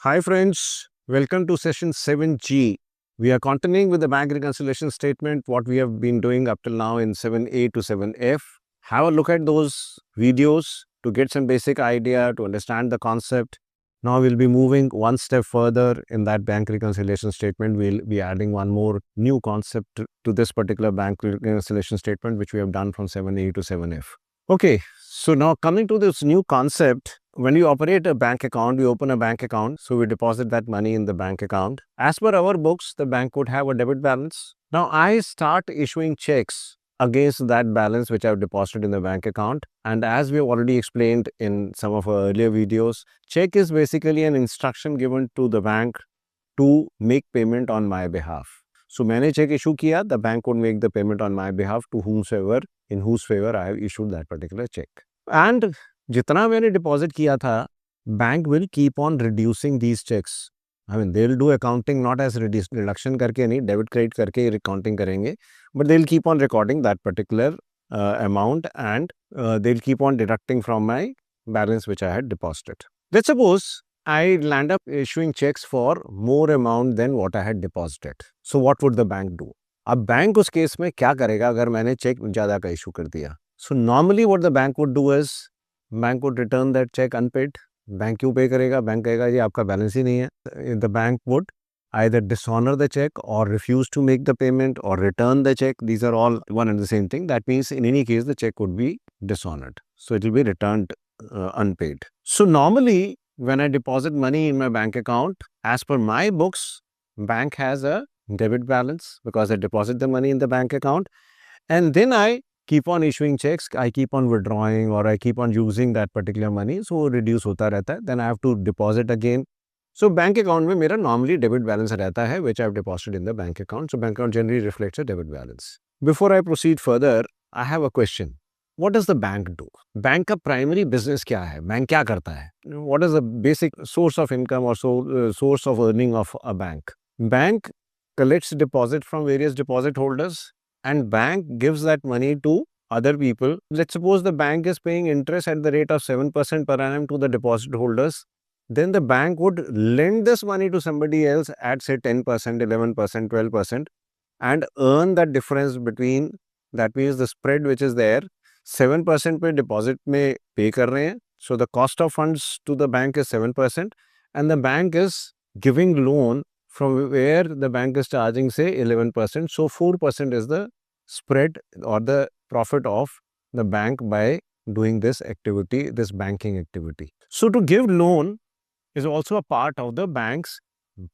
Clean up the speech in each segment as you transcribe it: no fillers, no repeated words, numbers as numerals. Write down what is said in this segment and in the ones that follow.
Hi friends, welcome to session 7G. We are continuing with the bank reconciliation statement, what we have been doing up till now in 7A to 7F. Have a look at those videos to get some basic idea, to understand the concept. Now we'll be moving one step further in that bank reconciliation statement. We'll be adding one more new concept to this particular bank reconciliation statement, which we have done from 7A to 7F. Okay, so now coming to this new concept, when you operate a bank account, we open a bank account, so we deposit that money in the bank account. As per our books, the bank would have a debit balance. Now I start issuing checks against that balance which I've deposited in the bank account. And as we have already explained in some of our earlier videos, check is basically an instruction given to the bank to make payment on my behalf. So मैंने check issue किया, the bank would make the payment on my behalf to whomsoever in whose favor I have issued that particular check. And जितना मैंने deposit किया था, bank will keep on reducing these checks. I mean, they'll do accounting not as reduction करके नहीं, debit credit करके accounting करेंगे, but they'll keep on recording that particular amount and they'll keep on deducting from my balance which I had deposited. Let's suppose I land up issuing checks for more amount than what I had deposited. So what would the bank do? अब bank उस case में क्या करेगा अगर मैंने check ज़्यादा का issue कर दिया? So normally what the bank would do is, bank would return that check unpaid. Bank क्यों पे करेगा? बैंक कहेगा ये आपका बैलेंस ही नहीं है. The bank would either dishonor the check or refuse to make the payment or return the check. These are all one and the same thing. That means in any case the check would be dishonored. So it will be returned unpaid. So normally when I deposit money in my bank account, as per my books, bank has a debit balance because I deposit the money in the bank account, and then I keep on issuing checks, I keep on withdrawing or I keep on using that particular money, so reduce होता रहता है, then I have to deposit again. So bank account में मेरा normally debit balance रहता है which I have deposited in the bank account. So bank account generally reflects a debit balance. Before I proceed further, I have a question. What does the bank do? Bank का primary business क्या है? Bank क्या करता है? What is the basic source of income or source of earning of a bank? Bank collects deposit from various deposit holders and bank gives that money to other people. Let's suppose the bank is paying interest at the rate of 7% per annum to the deposit holders. Then the bank would lend this money to somebody else at say 10%, 11%, 12% and earn that difference between, that means the spread which is there, 7% पे deposit में pay कर रहे हैं. So the cost of funds to the bank is 7% and the bank is giving loan from where the bank is charging say 11%. So 4% is the spread or the profit of the bank by doing this activity, this banking activity. So to give loan is also a part of the bank's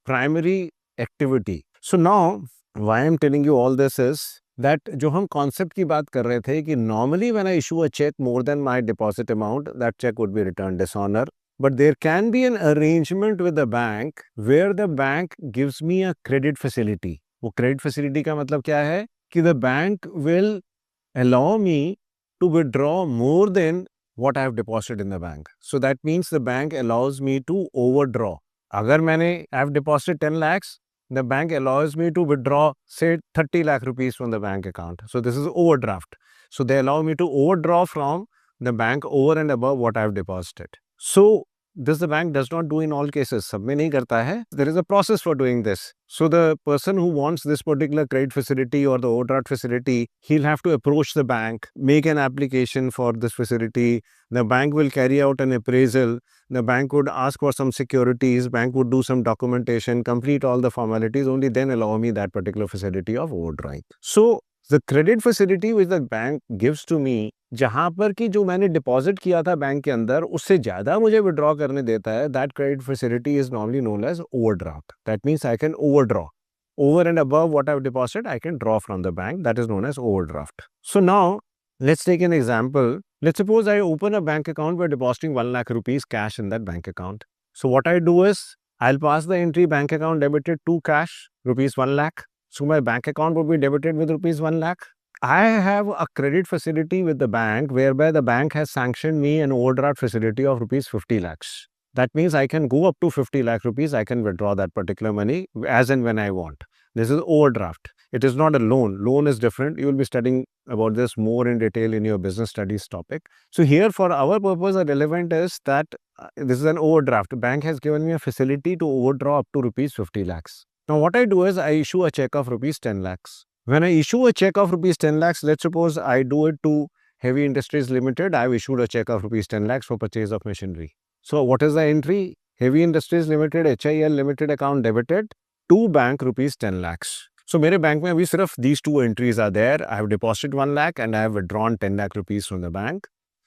primary activity. So now why I am telling you all this is that जो हम concept की बात कर रहे थे कि normally when I issue a check more than my deposit amount, that check would be returned dishonor. But there can be an arrangement with the bank where the bank gives me a credit facility. वो credit facility का मतलब क्या है कि the bank will allow me to withdraw more than what I have deposited in the bank. So that means the bank allows me to overdraw. अगर मैंने I have deposited 10 lakhs, the bank allows me to withdraw say 30 lakh rupees from the bank account. So this is overdraft. So they allow me to overdraw from the bank over and above what I have deposited. So this the bank does not do in all cases. सब में नहीं करता है. There is a process for doing this. So the person who wants this particular credit facility or the overdraft facility, he'll have to approach the bank, make an application for this facility. The bank will carry out an appraisal. The bank would ask for some securities. Bank would do some documentation, complete all the formalities, only then allow me that particular facility of overdrawing. So the credit facility which the bank gives to me, जहाँ पर कि जो मैंने deposit किया था bank के अंदर उससे ज़्यादा मुझे विड्रॉ करने देता है, that credit facility is normally known as overdraft. That means I can overdraw. Over and above what I've deposited, I can draw from the bank. That is known as overdraft. So now, let's take an example. Let's suppose I open a bank account by depositing 1 lakh rupees cash in that bank account. So what I do is, I'll pass the entry bank account debited to cash, rupees 1 lakh. So my bank account would be debited with rupees 1 lakh. I have a credit facility with the bank whereby the bank has sanctioned me an overdraft facility of rupees 50 lakhs. That means I can go up to 50 lakh rupees. I can withdraw that particular money as and when I want. This is overdraft. It is not a loan. Loan is different. You will be studying about this more in detail in your business studies topic. So here for our purpose, the relevant is that this is an overdraft. The bank has given me a facility to overdraw up to rupees 50 lakhs. Now what I do is I issue a check of rupees 10 lakhs. When I issue a check of rupees 10 lakhs, let's suppose I do it to Heavy Industries Limited. I've issued a check of rupees 10 lakhs for purchase of machinery. So what is the entry? Heavy Industries Limited, HIL Limited account debited to bank rupees 10 lakhs. So मेरे bank में अभी सिर्फ these two entries are there. I have deposited 1 lakh and I have withdrawn 10 lakh rupees from the bank.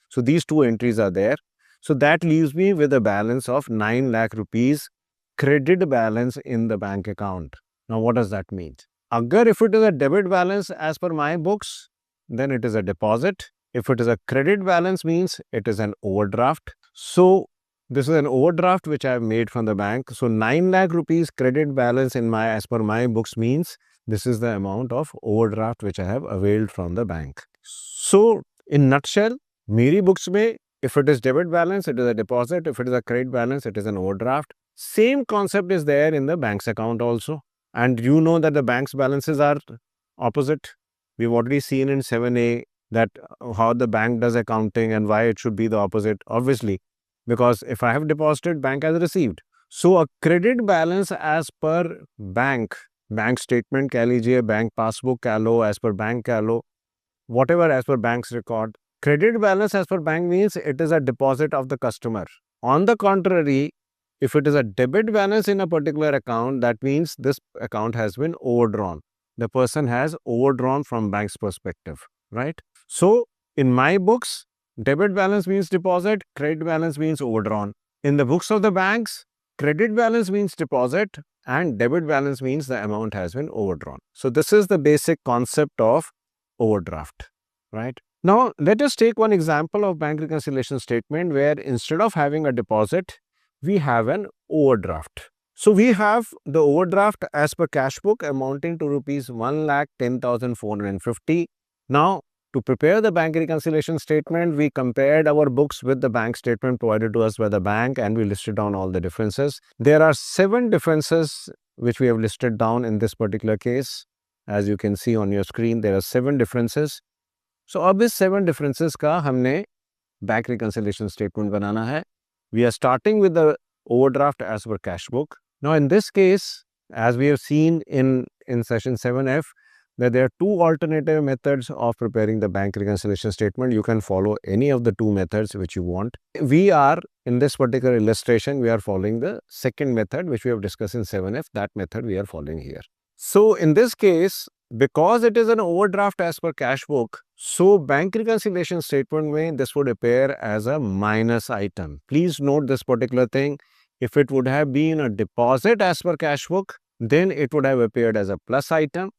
So these two entries are there. So that leaves me with a balance of 9 lakh rupees credit balance in the bank account. Now what does that mean? Agar if it is a debit balance as per my books, then it is a deposit. If it is a credit balance means it is an overdraft. So this is an overdraft which I have made from the bank. So 9 lakh rupees credit balance in my as per my books means this is the amount of overdraft which I have availed from the bank. So in nutshell, मेरी books में if it is debit balance, it is a deposit. If it is a credit balance, it is an overdraft. Same concept is there in the bank's account also. And you know that the bank's balances are opposite. We've already seen in 7A that how the bank does accounting and why it should be the opposite. Obviously, because if I have deposited, bank has received. So a credit balance as per bank statement कह लीजिए, bank passbook कह लो, as per bank कह लो, whatever as per bank's record. Credit balance as per bank means it is a deposit of the customer. On the contrary, if it is a debit balance in a particular account, that means this account has been overdrawn. The person has overdrawn from bank's perspective, right? So in my books, debit balance means deposit, credit balance means overdrawn. In the books of the banks, credit balance means deposit and debit balance means the amount has been overdrawn. So this is the basic concept of overdraft, right? Now, let us take one example of bank reconciliation statement where instead of having a deposit, we have an overdraft. So we have the overdraft as per cash book amounting to rupees 1,10,450. Now, to prepare the bank reconciliation statement, we compared our books with the bank statement provided to us by the bank and we listed down all the differences. There are 7 differences which we have listed down in this particular case. As you can see on your screen, there are 7 differences. So अब इस 7 differences का हमने bank reconciliation statement बनाना है. We are starting with the overdraft as per cash book. Now in this case, as we have seen in session 7F, that there are 2 alternative methods of preparing the bank reconciliation statement. You can follow any of the 2 methods which you want. We are, in this particular illustration, we are following the second method which we have discussed in 7F. That method we are following here. So in this case, because it is an overdraft as per cash book, so bank reconciliation statement mein this would appear as a minus item. Please note this particular thing. If it would have been a deposit as per cash book, then it would have appeared as a plus item.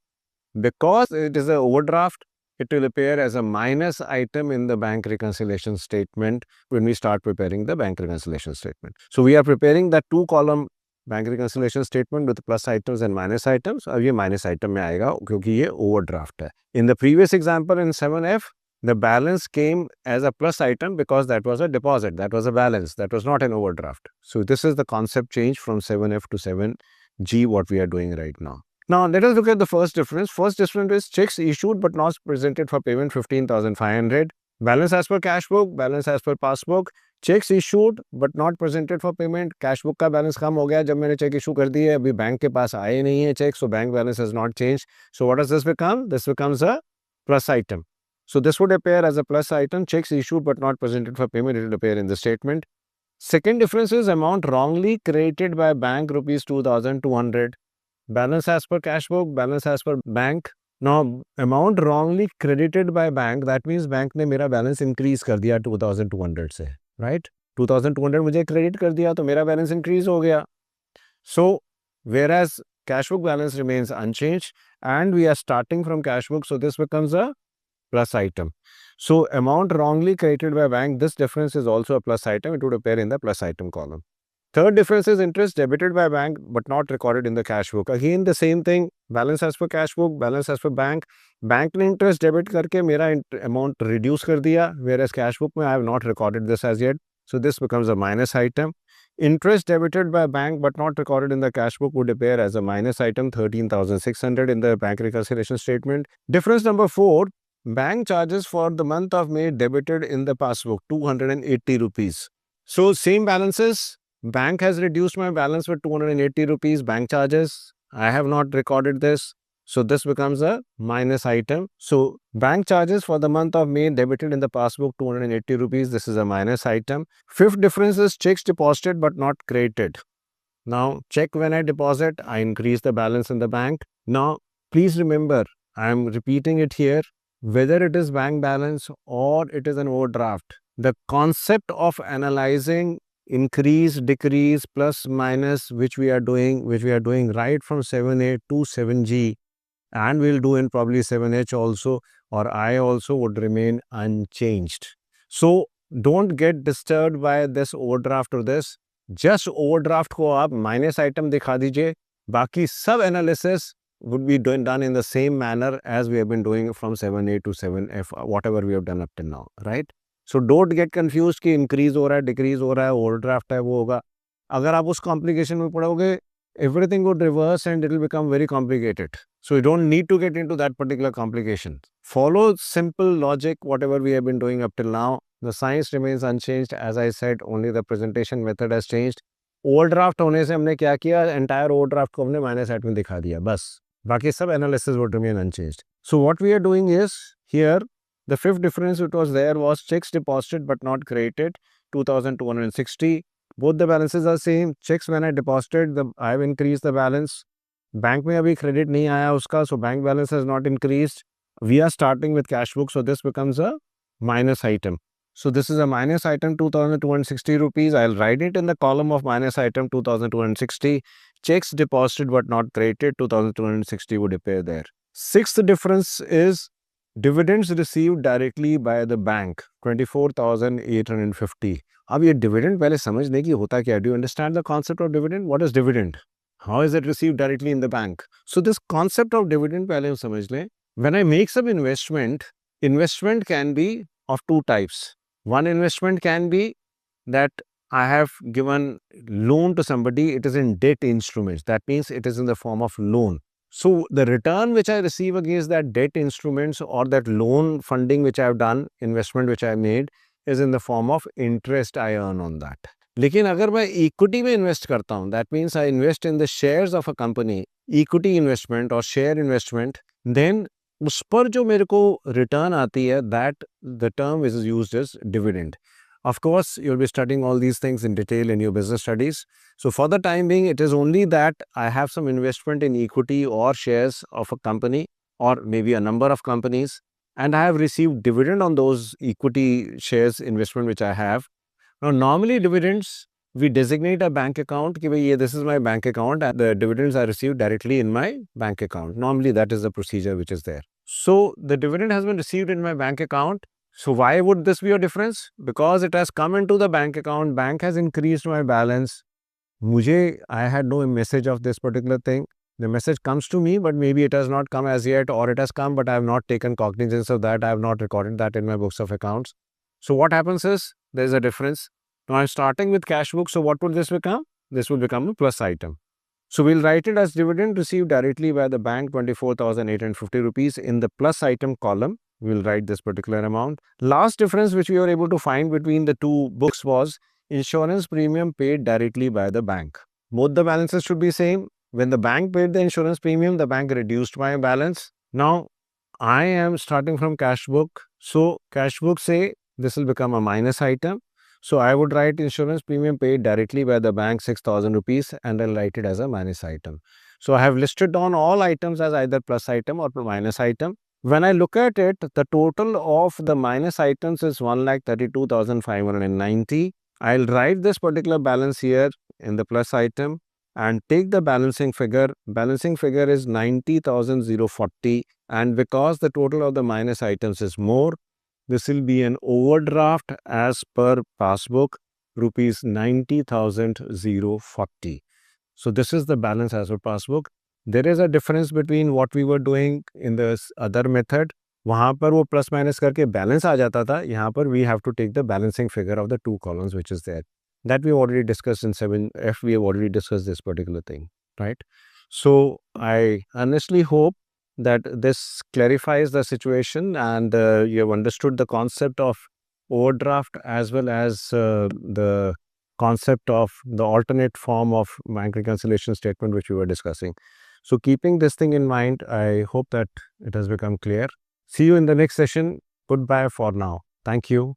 Because it is an overdraft, it will appear as a minus item in the bank reconciliation statement when we start preparing the bank reconciliation statement. So we are preparing that 2-column bank reconciliation statement with plus items and minus items. अब ये minus item में आएगा क्योंकि ये overdraft है. In the previous example in 7F the balance came as a plus item because that was a deposit, that was a balance, that was not an overdraft. So this is the concept change from 7F to 7G what we are doing right now. Now let us look at the first difference. First difference is checks issued but not presented for payment 15,500. Balance as per cash book, balance as per passbook. Cheques issued but not presented for payment. Cash book का balance कम हो गया जब मैंने check issue कर दिए, अभी bank के पास आए नहीं है cheque, so bank balance has not change. So what does this become? This becomes a plus item. So this would appear as a plus item. Checks issued but not presented for payment, it will appear in the statement. Second difference is amount wrongly credited by bank rupees 2,200. Balance as per cash book, balance as per bank. Now amount wrongly credited by bank, that means bank ने मेरा balance increase कर दिया 2,200 से, right? 2,200 मुझे credit कर दिया तो मेरा balance increase हो गया. So whereas cash book balance remains unchanged and we are starting from cash book, so this becomes a plus item. So amount wrongly credited by bank, this difference is also a plus item. It would appear in the plus item column. Third difference is interest debited by bank but not recorded in the cash book. Again the same thing, balance as per cash book, balance as per bank. Bank ने interest debit करके मेरा amount reduce कर दिया, whereas cash book में I have not recorded this as yet. So this becomes a minus item. Interest debited by bank but not recorded in the cash book would appear as a minus item, 13,600 in the bank reconciliation statement. Difference number 4, bank charges for the month of May debited in the passbook, 280 rupees. So same balances. Bank has reduced my balance with 280 rupees bank charges. I have not recorded this. So this becomes a minus item. So bank charges for the month of May debited in the passbook 280 rupees. This is a minus item. Fifth difference is checks deposited but not credited. Now check when I deposit, I increase the balance in the bank. Now please remember, I am repeating it here, whether it is bank balance or it is an overdraft. The concept of analyzing increase, decrease, plus, minus, which we are doing right from 7A to 7G, and we'll do in probably 7H also, or I also, would remain unchanged. So don't get disturbed by this overdraft or this. Just overdraft को आप minus item दिखा दीजिए. बाकी सब analysis would be done in the same manner as we have been doing from 7A to 7F, whatever we have done up till now, right? So don't get confused कि increase हो रहा है, decrease हो रहा है, overdraft है, वो होगा. अगर आप उस complication में पढ़ोगे, everything would reverse and it will become very complicated. So you don't need to get into that particular complication. Follow simple logic, whatever we have been doing up till now. The science remains unchanged. As I said, only the presentation method has changed. Overdraft होने से हमने क्या किया? Entire overdraft को हमने minus item में दिखा दिया, बस. बाकी सब analysis would remain unchanged. So what we are doing is, here, the fifth difference which was there was checks deposited but not credited, 2,260. Both the balances are same. Checks when I deposited, I have increased the balance. Bank में अभी credit नहीं आया उसका, so bank balance has not increased. We are starting with cash book, so this becomes a minus item. So this is a minus item, 2,260 rupees. I'll write it in the column of minus item 2,260. Checks deposited but not credited, 2,260 would appear there. Sixth difference is dividends received directly by the bank, 24,850. अब ये dividend पहले समझने की होता क्या? Do you understand the concept of dividend? What is dividend? How is it received directly in the bank? So this concept of dividend पहले हम समझ लें. When I make some investment can be of two types. One investment can be that I have given loan to somebody, it is in debt instruments. That means it is in the form of loan. So the return which I receive against that debt instruments or that loan funding which I have done, investment which I have made, is in the form of interest I earn on that. लेकिन अगर मैं equity में invest करता हूँ, that means I invest in the shares of a company, equity investment और share investment, then उस पर जो मेरे को रिटर्न आती है, that the term is used as dividend. Of course, you'll be studying all these things in detail in your business studies. So for the time being, it is only that I have some investment in equity or shares of a company or maybe a number of companies, and I have received dividend on those equity shares investment which I have. Now, normally dividends, we designate a bank account, कि भाई this is my bank account and the dividends are received directly in my bank account. Normally that is the procedure which is there. So the dividend has been received in my bank account. So why would this be a difference? Because it has come into the bank account, bank has increased my balance. I had no message of this particular thing. The message comes to me, but maybe it has not come as yet, or it has come, but I have not taken cognizance of that. I have not recorded that in my books of accounts. So what happens is, there is a difference. Now I'm starting with cash book. So what will this become? This will become a plus item. So we'll write it as dividend received directly by the bank, 24,850 rupees. In the plus item column, we'll write this particular amount. Last difference which we were able to find between the two books was insurance premium paid directly by the bank. Both the balances should be same. When the bank paid the insurance premium, the bank reduced my balance. Now, I am starting from cash book. So cash book say this will become a minus item. So I would write insurance premium paid directly by the bank, 6,000 rupees, and I'll write it as a minus item. So I have listed down all items as either plus item or minus item. When I look at it, the total of the minus items is 1,32,590. I'll write this particular balance here in the plus item and take the balancing figure. Balancing figure is 90,040, and because the total of the minus items is more, this will be an overdraft as per passbook, rupees 90,040. So this is the balance as per passbook. There is a difference between what we were doing in this other method. वहाँ पर वो plus minus करके balance आ जाता था. यहाँ पर we have to take the balancing figure of the two columns which is there. That we already discussed in 7F. We have already discussed this particular thing, right? So I honestly hope that this clarifies the situation and you have understood the concept of overdraft as well as the concept of the alternate form of bank reconciliation statement which we were discussing. So keeping this thing in mind, I hope that it has become clear. See you in the next session. Goodbye for now. Thank you.